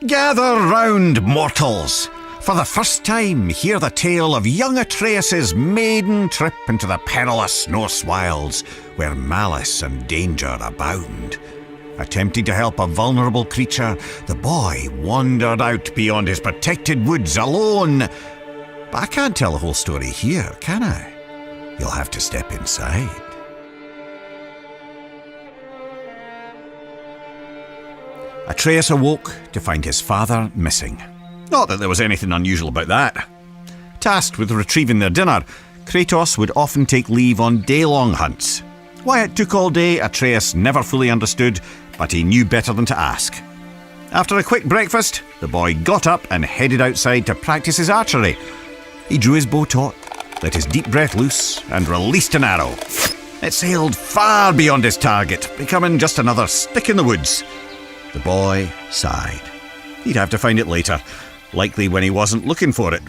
Gather round, mortals! For the first time, hear the tale of young Atreus' maiden trip into the perilous Norse wilds, where malice and danger abound. Attempting to help a vulnerable creature, the boy wandered out beyond his protected woods alone. But I can't tell the whole story here, can I? You'll have to step inside. Atreus awoke to find his father missing. Not that there was anything unusual about that. Tasked with retrieving their dinner, Kratos would often take leave on day-long hunts. Why it took all day, Atreus never fully understood, but he knew better than to ask. After a quick breakfast, the boy got up and headed outside to practice his archery. He drew his bow taut, let his deep breath loose, and released an arrow. It sailed far beyond his target, becoming just another stick in the woods. The boy sighed. He'd have to find it later, likely when he wasn't looking for it.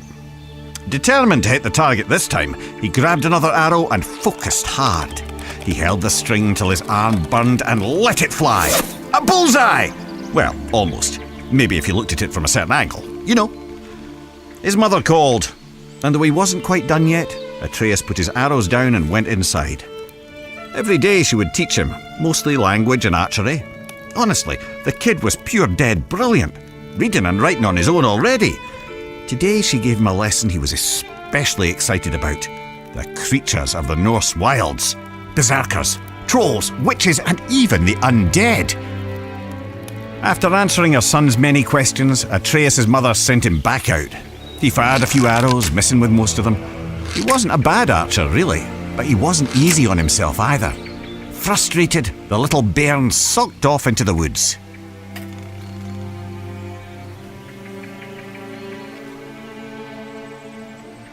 Determined to hit the target this time, he grabbed another arrow and focused hard. He held the string till his arm burned and let it fly. A bullseye! Well, almost. Maybe if you looked at it from a certain angle. You know. His mother called, and though he wasn't quite done yet, Atreus put his arrows down and went inside. Every day she would teach him, mostly language and archery. Honestly, the kid was pure dead brilliant, reading and writing on his own already. Today she gave him a lesson he was especially excited about. The creatures of the Norse wilds. Berserkers, trolls, witches, and even the undead. After answering her son's many questions, Atreus' mother sent him back out. He fired a few arrows, missing with most of them. He wasn't a bad archer, really, but he wasn't easy on himself either. Frustrated, the little bairn sulked off into the woods.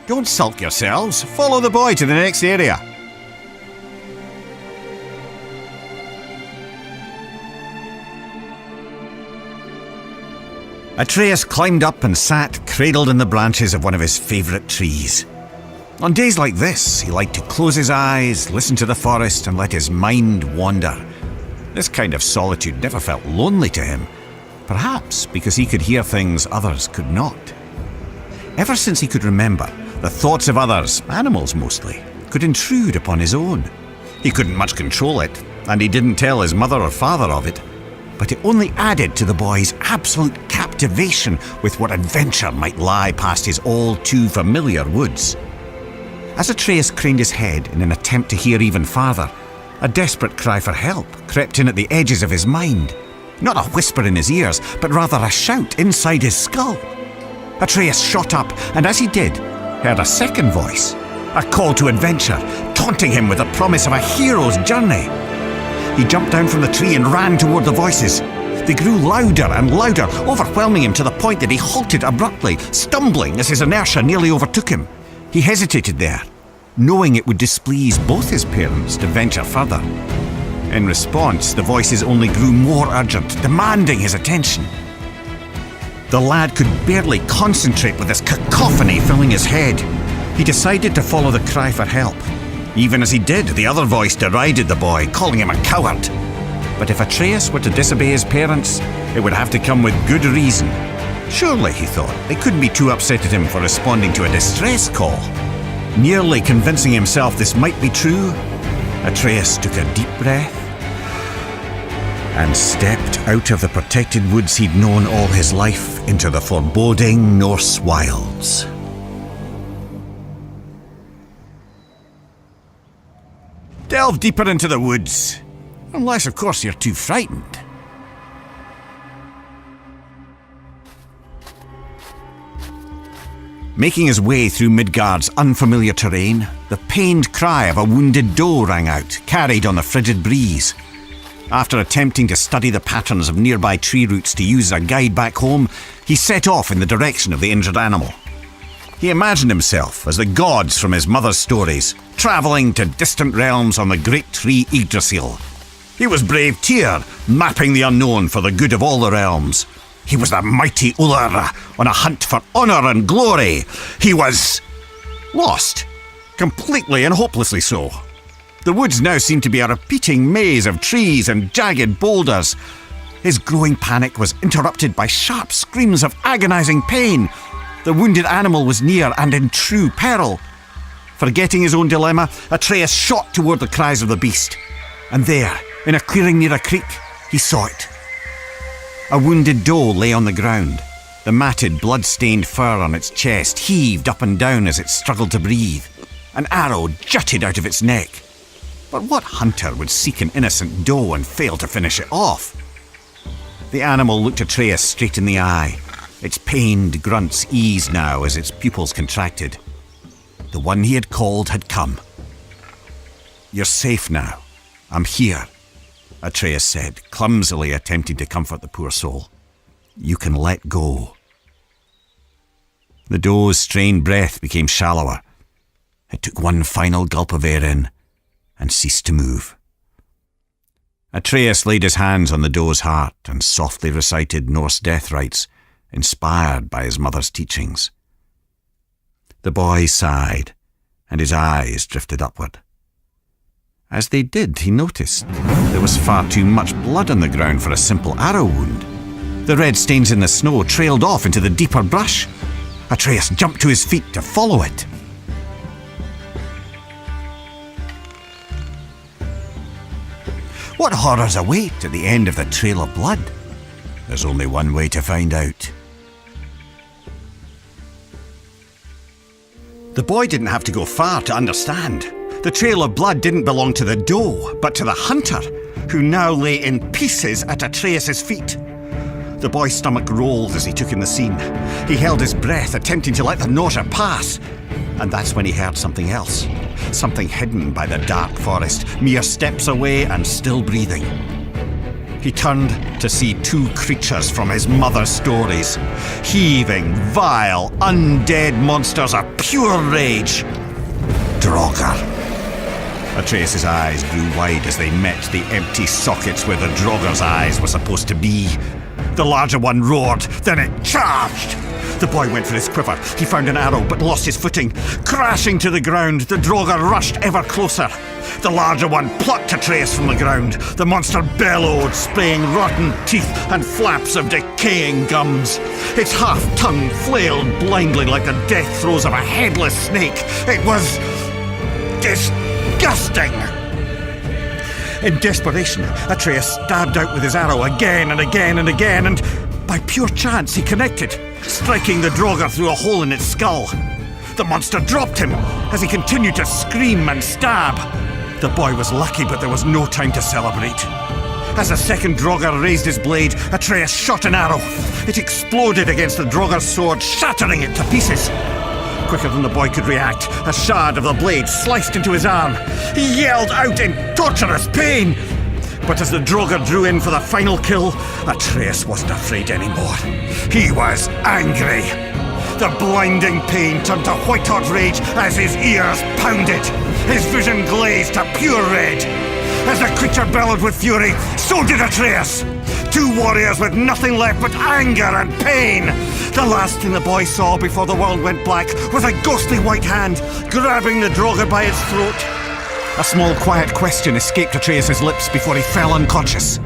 Don't sulk yourselves. Follow the boy to the next area. Atreus climbed up and sat cradled in the branches of one of his favourite trees. On days like this, he liked to close his eyes, listen to the forest, and let his mind wander. This kind of solitude never felt lonely to him, perhaps because he could hear things others could not. Ever since he could remember, the thoughts of others, animals mostly, could intrude upon his own. He couldn't much control it, and he didn't tell his mother or father of it, but it only added to the boy's absolute captivation with what adventure might lie past his all-too-familiar woods. As Atreus craned his head in an attempt to hear even farther, a desperate cry for help crept in at the edges of his mind. Not a whisper in his ears, but rather a shout inside his skull. Atreus shot up, and as he did, heard a second voice, a call to adventure, taunting him with the promise of a hero's journey. He jumped down from the tree and ran toward the voices. They grew louder and louder, overwhelming him to the point that he halted abruptly, stumbling as his inertia nearly overtook him. He hesitated there, knowing it would displease both his parents to venture further. In response, the voices only grew more urgent, demanding his attention. The lad could barely concentrate with this cacophony filling his head. He decided to follow the cry for help. Even as he did, the other voice derided the boy, calling him a coward. But if Atreus were to disobey his parents, it would have to come with good reason. Surely, he thought, they couldn't be too upset at him for responding to a distress call. Nearly convincing himself this might be true, Atreus took a deep breath and stepped out of the protected woods he'd known all his life into the foreboding Norse wilds. Delve deeper into the woods. Unless, of course, you're too frightened. Making his way through Midgard's unfamiliar terrain, the pained cry of a wounded doe rang out, carried on the frigid breeze. After attempting to study the patterns of nearby tree roots to use as a guide back home, he set off in the direction of the injured animal. He imagined himself as the gods from his mother's stories, travelling to distant realms on the great tree Yggdrasil. He was brave Tyr, mapping the unknown for the good of all the realms. He was the mighty Ullr, on a hunt for honour and glory. He was lost, completely and hopelessly so. The woods now seemed to be a repeating maze of trees and jagged boulders. His growing panic was interrupted by sharp screams of agonizing pain. The wounded animal was near and in true peril. Forgetting his own dilemma, Atreus shot toward the cries of the beast. And there, in a clearing near a creek, he saw it. A wounded doe lay on the ground. The matted, blood-stained fur on its chest heaved up and down as it struggled to breathe. An arrow jutted out of its neck. But what hunter would seek an innocent doe and fail to finish it off? The animal looked Atreus straight in the eye. Its pained grunts eased now as its pupils contracted. The one he had called had come. "You're safe now. I'm here," Atreus said, clumsily attempting to comfort the poor soul. "You can let go." The doe's strained breath became shallower. It took one final gulp of air in and ceased to move. Atreus laid his hands on the doe's heart and softly recited Norse death rites, inspired by his mother's teachings. The boy sighed, and his eyes drifted upward. As they did, he noticed there was far too much blood on the ground for a simple arrow wound. The red stains in the snow trailed off into the deeper brush. Atreus jumped to his feet to follow it. What horrors await at the end of the trail of blood? There's only one way to find out. The boy didn't have to go far to understand. The trail of blood didn't belong to the doe, but to the hunter, who now lay in pieces at Atreus' feet. The boy's stomach rolled as he took in the scene. He held his breath, attempting to let the nausea pass. And that's when he heard something else. Something hidden by the dark forest, mere steps away and still breathing. He turned to see two creatures from his mother's stories. Heaving, vile, undead monsters of pure rage. Draugr. Atreus' eyes grew wide as they met the empty sockets where the Draugr's eyes were supposed to be. The larger one roared, then it charged. The boy went for his quiver. He found an arrow, but lost his footing. Crashing to the ground, the Draugr rushed ever closer. The larger one plucked Atreus from the ground. The monster bellowed, spraying rotten teeth and flaps of decaying gums. Its half-tongue flailed blindly like the death throes of a headless snake. It was disgusting. In desperation, Atreus stabbed out with his arrow again and again and again, and by pure chance he connected, striking the Draugr through a hole in its skull. The monster dropped him as he continued to scream and stab. The boy was lucky, but there was no time to celebrate. As the second Draugr raised his blade, Atreus shot an arrow. It exploded against the Draugr's sword, shattering it to pieces. Quicker than the boy could react, a shard of the blade sliced into his arm. He yelled out in torturous pain. But as the Draugr drew in for the final kill, Atreus wasn't afraid anymore. He was angry. The blinding pain turned to white-hot rage as his ears pounded. His vision glazed to pure red. As the creature bellowed with fury, so did Atreus. Two warriors with nothing left but anger and pain. The last thing the boy saw before the world went black was a ghostly white hand grabbing the Draugr by its throat. A small quiet question escaped Atreus' lips before he fell unconscious.